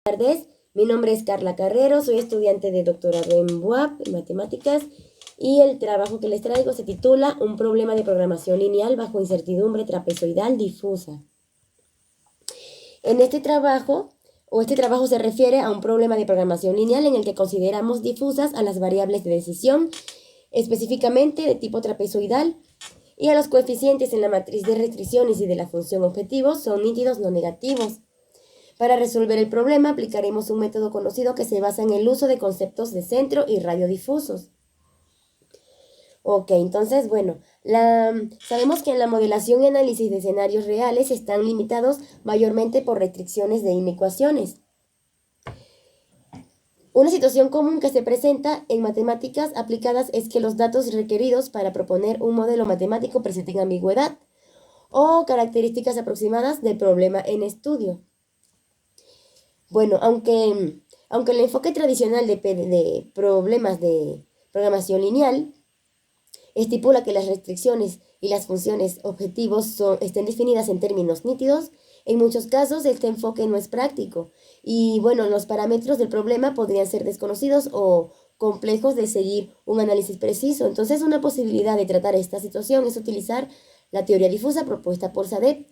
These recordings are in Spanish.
Buenas tardes, mi nombre es Carla Carrero, soy estudiante de doctorado en BUAP, en matemáticas, y el trabajo que les traigo se titula Un problema de programación lineal bajo incertidumbre trapezoidal difusa. En este trabajo se refiere a un problema de programación lineal en el que consideramos difusas a las variables de decisión, específicamente de tipo trapezoidal, y a los coeficientes en la matriz de restricciones y de la función objetivo son nítidos no negativos. Para resolver el problema aplicaremos un método conocido que se basa en el uso de conceptos de centro y radiodifusos. Ok, entonces, bueno, sabemos que en la modelación y análisis de escenarios reales están limitados mayormente por restricciones de inecuaciones. Una situación común que se presenta en matemáticas aplicadas es que los datos requeridos para proponer un modelo matemático presenten ambigüedad o características aproximadas del problema en estudio. Bueno, aunque el enfoque tradicional de problemas de programación lineal estipula que las restricciones y las funciones objetivos estén definidas en términos nítidos, en muchos casos este enfoque no es práctico y bueno, los parámetros del problema podrían ser desconocidos o complejos de seguir un análisis preciso. Entonces, una posibilidad de tratar esta situación es utilizar la teoría difusa propuesta por Sadep.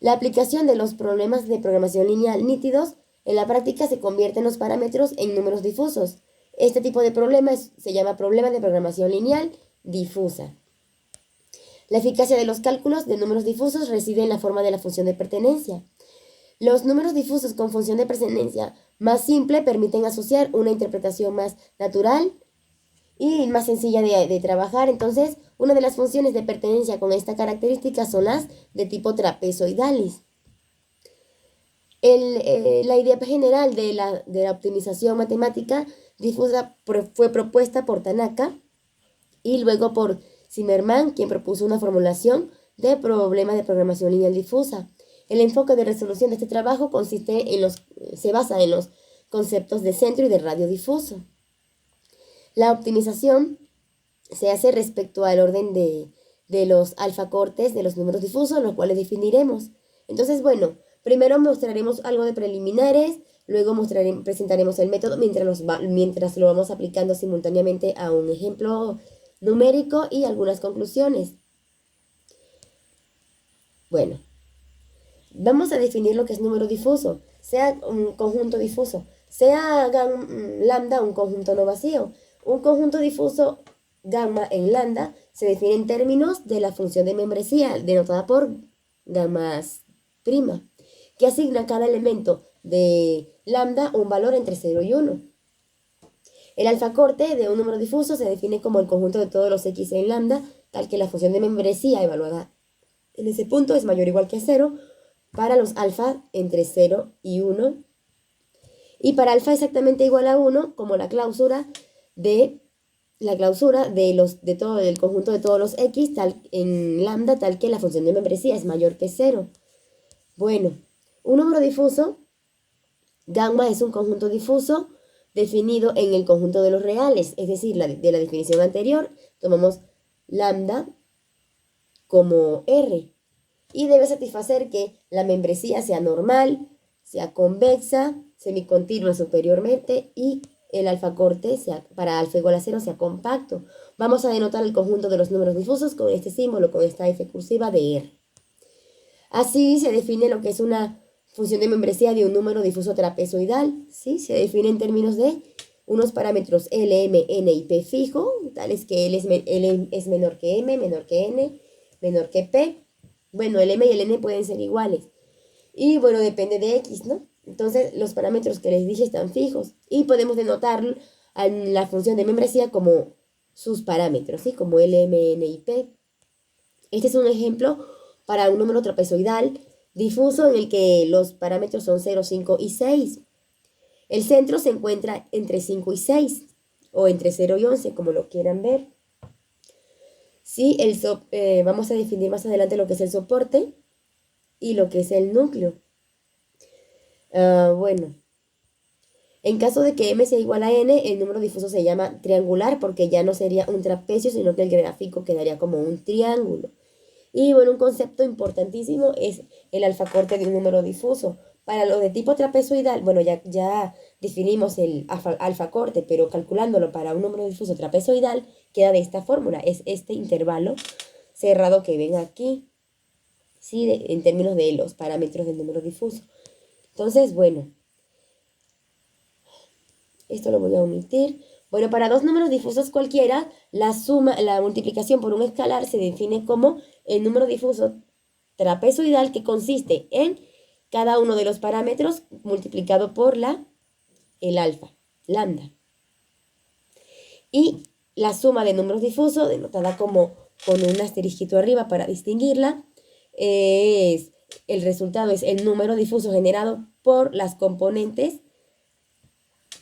La aplicación de los problemas de programación lineal nítidos en la práctica se convierte en los parámetros en números difusos. Este tipo de problema se llama problema de programación lineal difusa. La eficacia de los cálculos de números difusos reside en la forma de la función de pertenencia. Los números difusos con función de pertenencia más simple permiten asociar una interpretación más natural y más sencilla de trabajar. Entonces, una de las funciones de pertenencia con esta característica son las de tipo trapezoidales. La idea general de la optimización matemática difusa fue propuesta por Tanaka y luego por Zimmermann, quien propuso una formulación de problema de programación lineal difusa. El enfoque de resolución de este trabajo se basa en los conceptos de centro y de radiodifuso. La optimización se hace respecto al orden de los alfacortes de los números difusos, los cuales definiremos. Entonces, bueno, primero mostraremos algo de preliminares, luego presentaremos el método mientras lo vamos aplicando simultáneamente a un ejemplo numérico y algunas conclusiones. Bueno, vamos a definir lo que es número difuso, sea un conjunto difuso, sea lambda un conjunto no vacío. Un conjunto difuso gamma en lambda se define en términos de la función de membresía, denotada por gamma prima, que asigna a cada elemento de lambda un valor entre 0 y 1. El alfacorte de un número difuso se define como el conjunto de todos los x en lambda, tal que la función de membresía evaluada en ese punto es mayor o igual que a 0 para los alfa entre 0 y 1, y para alfa exactamente igual a 1 como la clausura del conjunto de todos los x en lambda, tal que la función de membresía es mayor que 0. Bueno, un número difuso, gamma, es un conjunto difuso definido en el conjunto de los reales, es decir, de la definición anterior, tomamos lambda como R, y debe satisfacer que la membresía sea normal, sea convexa, semicontinua superiormente y el alfacorte para alfa igual a 0 sea compacto. Vamos a denotar el conjunto de los números difusos con este símbolo, con esta F cursiva de R. Así se define lo que es una función de membresía de un número difuso trapezoidal, ¿sí? Se define en términos de unos parámetros L, M, N y P fijo, tales que L es menor que M, menor que N, menor que P. Bueno, el M y el N pueden ser iguales. Y bueno, depende de X, ¿no? Entonces, los parámetros que les dije están fijos. Y podemos denotar a la función de membresía como sus parámetros, ¿sí? Como L, M, N y P. Este es un ejemplo para un número trapezoidal difuso en el que los parámetros son 0, 5 y 6. El centro se encuentra entre 5 y 6, o entre 0 y 11, como lo quieran ver. Sí, vamos a definir más adelante lo que es el soporte y lo que es el núcleo. Bueno, en caso de que M sea igual a N, el número difuso se llama triangular porque ya no sería un trapecio, sino que el gráfico quedaría como un triángulo. Y bueno, un concepto importantísimo es el alfacorte de un número difuso, Para lo de tipo trapezoidal, bueno, ya definimos el alfa corte, pero calculándolo para un número difuso trapezoidal, queda de esta fórmula. Es este intervalo cerrado que ven aquí, ¿sí? En términos de los parámetros del número difuso. Entonces, bueno, esto lo voy a omitir. Bueno, para dos números difusos cualquiera, la multiplicación por un escalar se define como el número difuso trapezoidal, que consiste en cada uno de los parámetros multiplicado por el alfa, lambda. Y la suma de números difusos, denotada como con un asterisquito arriba para distinguirla, el resultado es el número difuso generado por las componentes,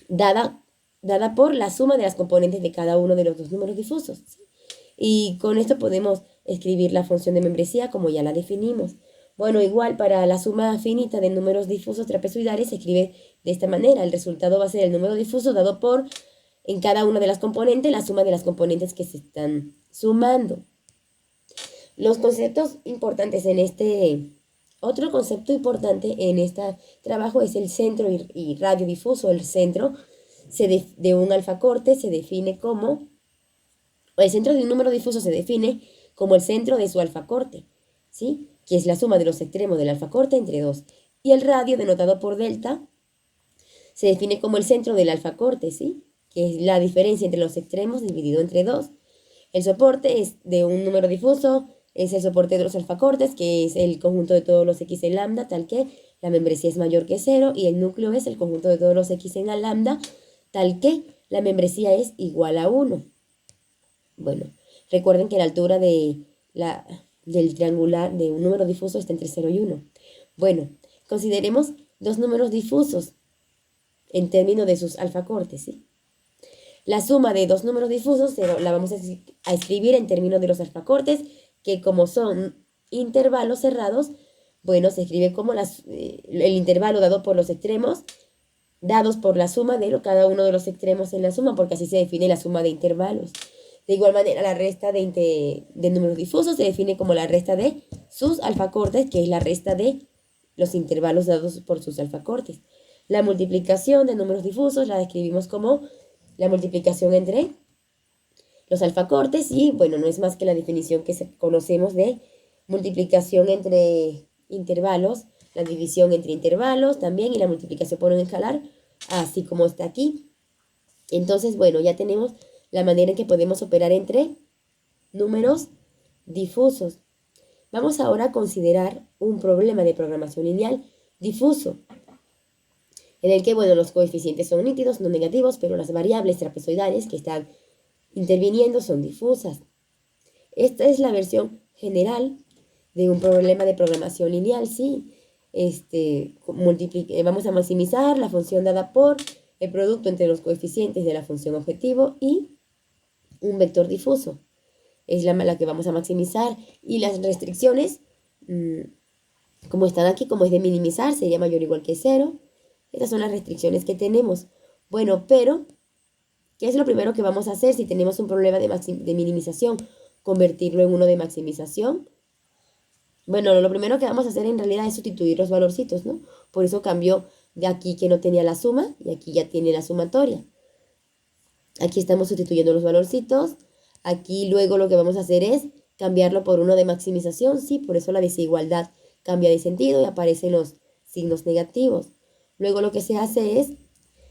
dada por la suma de las componentes de cada uno de los dos números difusos, ¿sí? Y con esto podemos escribir la función de membresía como ya la definimos. Bueno, igual para la suma finita de números difusos trapezoidales se escribe de esta manera. El resultado va a ser el número difuso dado por, en cada una de las componentes, la suma de las componentes que se están sumando. Los conceptos importantes en otro concepto importante en este trabajo es el centro y radio difuso. El centro de un alfa corte se define como, o el centro de un número difuso se define como el centro de su alfa corte, ¿sí? Que es la suma de los extremos del alfa corte entre 2. Y el radio, denotado por delta, se define como el centro del alfa corte, ¿sí? Que es la diferencia entre los extremos dividido entre 2. El soporte es de un número difuso, es el soporte de los alfacortes, que es el conjunto de todos los x en lambda, tal que la membresía es mayor que 0, y el núcleo es el conjunto de todos los x en lambda, tal que la membresía es igual a 1. Bueno, recuerden que la altura del triangular de un número difuso está entre 0 y 1. Bueno, consideremos dos números difusos en términos de sus alfacortes, ¿sí? La suma de dos números difusos la vamos a escribir en términos de los alfacortes, que como son intervalos cerrados, bueno, se escribe como el intervalo dado por los extremos, dados por la suma de cada uno de los extremos en la suma, porque así se define la suma de intervalos. De igual manera, la resta de números difusos se define como la resta de sus alfacortes, que es la resta de los intervalos dados por sus alfacortes. La multiplicación de números difusos la describimos como la multiplicación entre los alfacortes, y bueno, no es más que la definición que conocemos de multiplicación entre intervalos, la división entre intervalos también, y la multiplicación por un escalar, así como está aquí. Entonces, bueno, ya tenemos la manera en que podemos operar entre números difusos. Vamos ahora a considerar un problema de programación lineal difuso, en el que, bueno, los coeficientes son nítidos, no negativos, pero las variables trapezoidales que están interviniendo son difusas. Esta es la versión general de un problema de programación lineal, ¿sí? Vamos a maximizar la función dada por el producto entre los coeficientes de la función objetivo y un vector difuso. Es la que vamos a maximizar, y las restricciones, como están aquí, como es de minimizar, sería mayor o igual que 0. Estas son las restricciones que tenemos. Bueno, pero ¿qué es lo primero que vamos a hacer si tenemos un problema de minimización? Convertirlo en uno de maximización. Bueno, lo primero que vamos a hacer en realidad es sustituir los valorcitos, ¿no? Por eso cambió de aquí que no tenía la suma, y aquí ya tiene la sumatoria. Aquí estamos sustituyendo los valorcitos. Aquí luego lo que vamos a hacer es cambiarlo por uno de maximización, sí, por eso la desigualdad cambia de sentido y aparecen los signos negativos. Luego lo que se hace es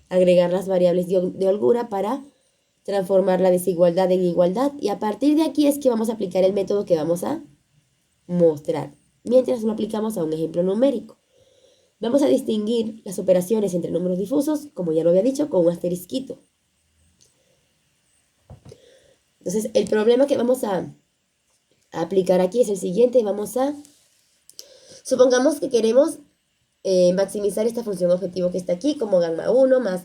agregar las variables de holgura para transformar la desigualdad en igualdad, y a partir de aquí es que vamos a aplicar el método que vamos a mostrar, mientras lo aplicamos a un ejemplo numérico. Vamos a distinguir las operaciones entre números difusos, como ya lo había dicho, con un asterisquito. Entonces, el problema que vamos a aplicar aquí es el siguiente. Supongamos que queremos maximizar esta función objetivo que está aquí, como gamma 1 más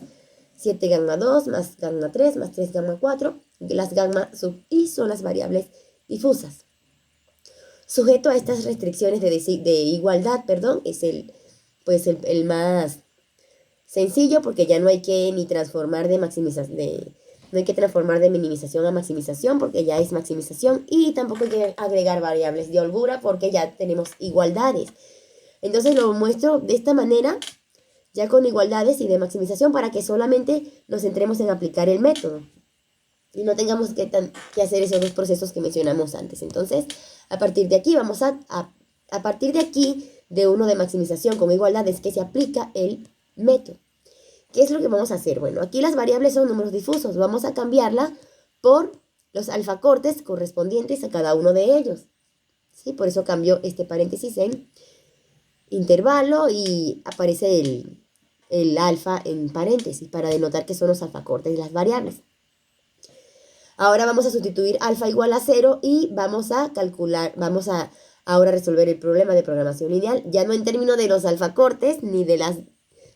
7 gamma 2 más gamma 3 más 3 gamma 4. Las gamma sub i son las variables difusas. Sujeto a estas restricciones de igualdad, es el más sencillo, porque ya no hay que ni transformar no hay que transformar de minimización a maximización, porque ya es maximización, y tampoco hay que agregar variables de holgura, porque ya tenemos igualdades. Entonces lo muestro de esta manera, ya con igualdades y de maximización, para que solamente nos centremos en aplicar el método y no tengamos que hacer esos dos procesos que mencionamos antes. Entonces, a partir de aquí vamos a partir de aquí, de uno de maximización con igualdades, que se aplica el método. ¿Qué es lo que vamos a hacer? Bueno, aquí las variables son números difusos. Vamos a cambiarla por los alfacortes correspondientes a cada uno de ellos. ¿Sí? Por eso cambio este paréntesis en intervalo y aparece el alfa en paréntesis para denotar que son los alfacortes de las variables. Ahora vamos a sustituir alfa igual a 0 y vamos a calcular, vamos a ahora resolver el problema de programación lineal, ya no en términos de los alfacortes,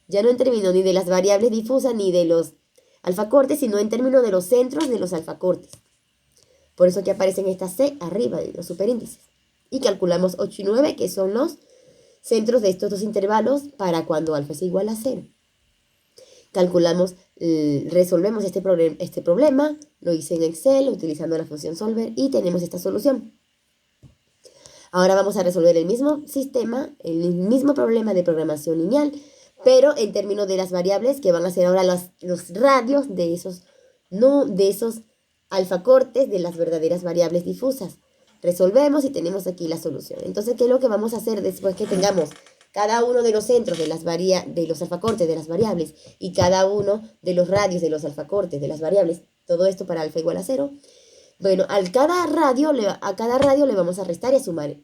ya no en términos ni de las variables difusas ni de los alfacortes, sino en términos de los centros de los alfacortes. Por eso que aparecen estas C arriba de los superíndices. Y calculamos 8 y 9, que son los centros de estos dos intervalos para cuando alfa es igual a 0. Calculamos, resolvemos este problema, lo hice en Excel utilizando la función solver y tenemos esta solución. Ahora vamos a resolver el mismo sistema, el mismo problema de programación lineal, pero en términos de las variables que van a ser ahora los radios de esos alfacortes de las verdaderas variables difusas. Resolvemos y tenemos aquí la solución. Entonces, ¿qué es lo que vamos a hacer después que tengamos cada uno de los centros de los alfacortes de las variables y cada uno de los radios de los alfacortes de las variables? Todo esto para alfa igual a 0. Bueno, a cada radio le vamos a restar y a sumar,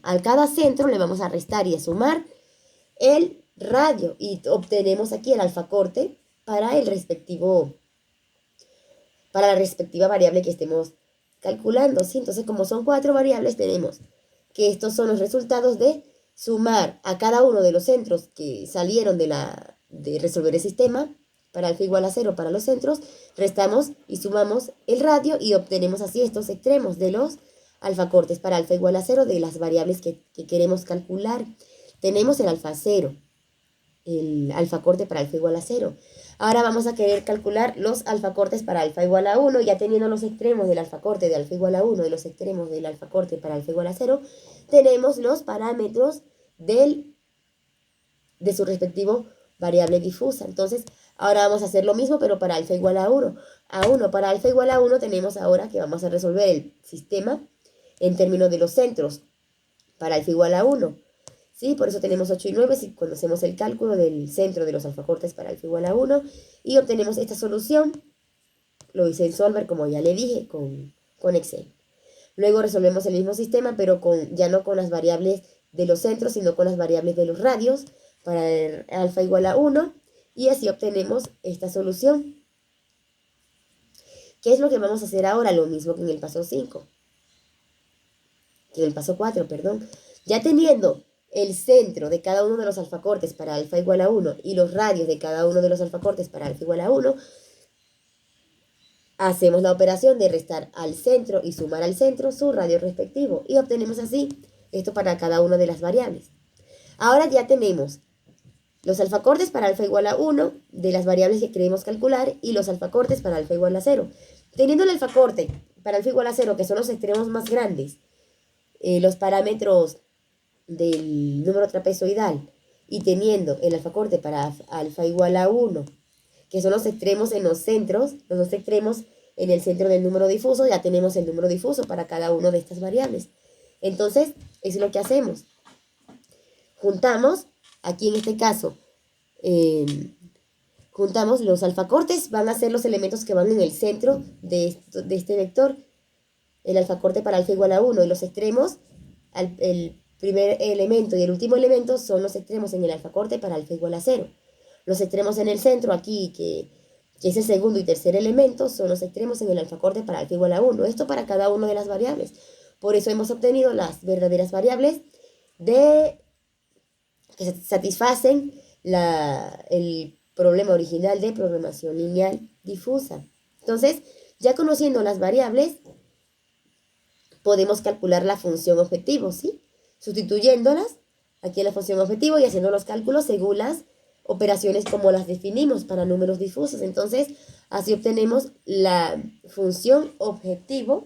a cada centro le vamos a restar y a sumar el radio y obtenemos aquí el alfacorte para la respectiva variable que estemos calculando, ¿sí? Entonces, como son 4 variables, tenemos que estos son los resultados de sumar a cada uno de los centros que salieron de resolver el sistema. Para alfa igual a 0 para los centros, restamos y sumamos el radio y obtenemos así estos extremos de los alfacortes para alfa igual a 0 de las variables que queremos calcular. Tenemos el alfa 0, el alfacorte para alfa igual a 0. Ahora vamos a querer calcular los alfacortes para alfa igual a 1, ya teniendo los extremos del alfacorte de alfa igual a 1 y los extremos del alfacorte para alfa igual a 0, tenemos los parámetros de su respectivo variable difusa. Entonces, ahora vamos a hacer lo mismo, pero para alfa igual a 1. Para alfa igual a 1 tenemos ahora que vamos a resolver el sistema en términos de los centros para alfa igual a 1. ¿Sí? Por eso tenemos 8 y 9 si conocemos el cálculo del centro de los alfacortes para alfa igual a 1. Y obtenemos esta solución. Lo hice en Solver, como ya le dije, con Excel. Luego resolvemos el mismo sistema, pero ya no con las variables de los centros, sino con las variables de los radios para alfa igual a 1. Y así obtenemos esta solución. ¿Qué es lo que vamos a hacer ahora? Lo mismo que en el paso 5. Que en el paso 4, perdón. Ya teniendo el centro de cada uno de los alfacortes para alfa igual a 1 y los radios de cada uno de los alfacortes para alfa igual a 1, hacemos la operación de restar al centro y sumar al centro su radio respectivo. Y obtenemos así esto para cada una de las variables. Ahora ya tenemos los alfacortes para alfa igual a 1 de las variables que queremos calcular y los alfacortes para alfa igual a 0. Teniendo el alfacorte para alfa igual a 0, que son los extremos más grandes, los parámetros del número trapezoidal, y teniendo el alfacorte para alfa igual a 1, que son los extremos en los centros, los dos extremos en el centro del número difuso, ya tenemos el número difuso para cada una de estas variables. Entonces, eso es lo que hacemos. Juntamos, aquí en este caso, juntamos los alfacortes, van a ser los elementos que van en el centro de este vector, el alfacorte para alfa igual a 1, y los extremos, el primer elemento y el último elemento son los extremos en el alfacorte para alfa igual a 0. Los extremos en el centro aquí, que es el segundo y tercer elemento, son los extremos en el alfacorte para alfa igual a 1. Esto para cada una de las variables. Por eso hemos obtenido las verdaderas variables que satisfacen el problema original de programación lineal difusa. Entonces, ya conociendo las variables, podemos calcular la función objetivo, ¿sí? Sustituyéndolas aquí en la función objetivo y haciendo los cálculos según las operaciones como las definimos para números difusos. Entonces, así obtenemos la función objetivo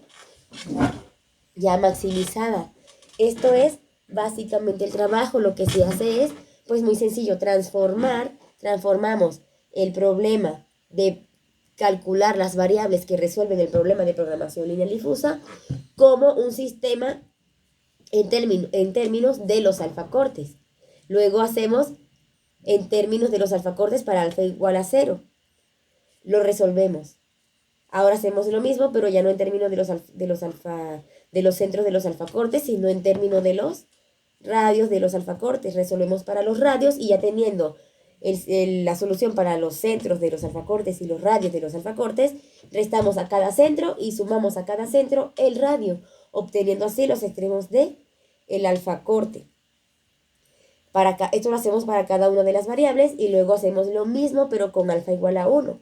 ya maximizada. Esto es básicamente el trabajo lo que se hace es, pues muy sencillo, transformamos el problema de calcular las variables que resuelven el problema de programación lineal difusa como un sistema en términos de los alfacortes. Luego hacemos en términos de los alfacortes para alfa igual a 0. Lo resolvemos. Ahora hacemos lo mismo, pero ya no en términos de los centros de los alfacortes, sino en términos de los radios de los alfacortes. Resolvemos para los radios y ya teniendo la solución para los centros de los alfacortes y los radios de los alfacortes, restamos a cada centro y sumamos a cada centro el radio, obteniendo así los extremos de el alfacorte. Esto lo hacemos para cada una de las variables y luego hacemos lo mismo pero con alfa igual a 1.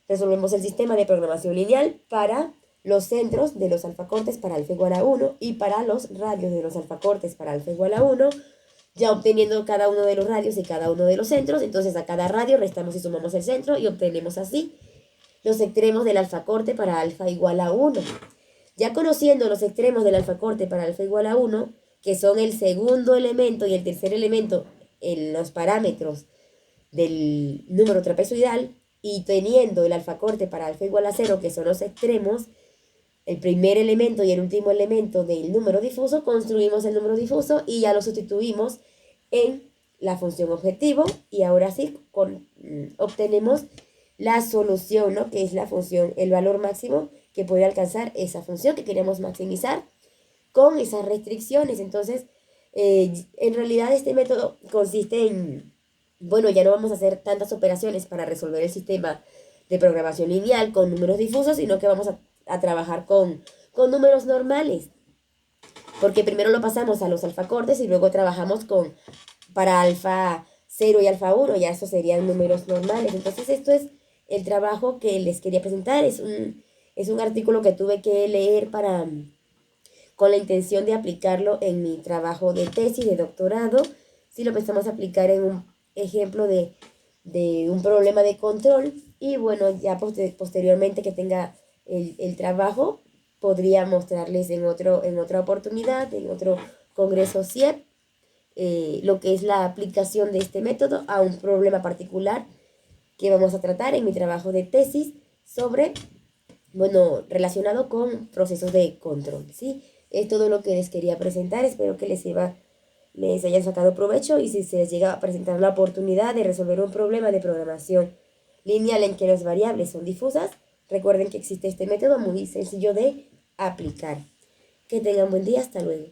Resolvemos el sistema de programación lineal para los centros de los alfacortes para alfa igual a 1 y para los radios de los alfacortes para alfa igual a 1, ya obteniendo cada uno de los radios y cada uno de los centros. Entonces a cada radio restamos y sumamos el centro y obtenemos así los extremos del alfacorte para alfa igual a 1. Ya conociendo los extremos del alfacorte para alfa igual a 1, que son el segundo elemento y el tercer elemento en los parámetros del número trapezoidal, y teniendo el alfacorte para alfa igual a 0, que son los extremos, el primer elemento y el último elemento del número difuso, construimos el número difuso y ya lo sustituimos en la función objetivo y ahora sí obtenemos la solución, ¿no? Que es la función, el valor máximo que puede alcanzar esa función que queremos maximizar con esas restricciones. Entonces, en realidad este método consiste en, bueno, ya no vamos a hacer tantas operaciones para resolver el sistema de programación lineal con números difusos, sino que vamos a trabajar con números normales. Porque primero lo pasamos a los alfacortes y luego trabajamos para alfa 0 y alfa 1, ya esos serían números normales. Entonces esto es el trabajo que les quería presentar. Es un artículo que tuve que leer con la intención de aplicarlo en mi trabajo de tesis, de doctorado. Si lo pensamos aplicar en un ejemplo de un problema de control, y bueno, ya posteriormente que tenga el trabajo, podría mostrarles en otra oportunidad, en otro congreso CIEP, lo que es la aplicación de este método a un problema particular que vamos a tratar en mi trabajo de tesis relacionado con procesos de control, ¿sí? Es todo lo que les quería presentar. Espero que les hayan sacado provecho, y si se les llega a presentar la oportunidad de resolver un problema de programación lineal en que las variables son difusas, recuerden que existe este método muy sencillo de aplicar. Que tengan buen día, hasta luego.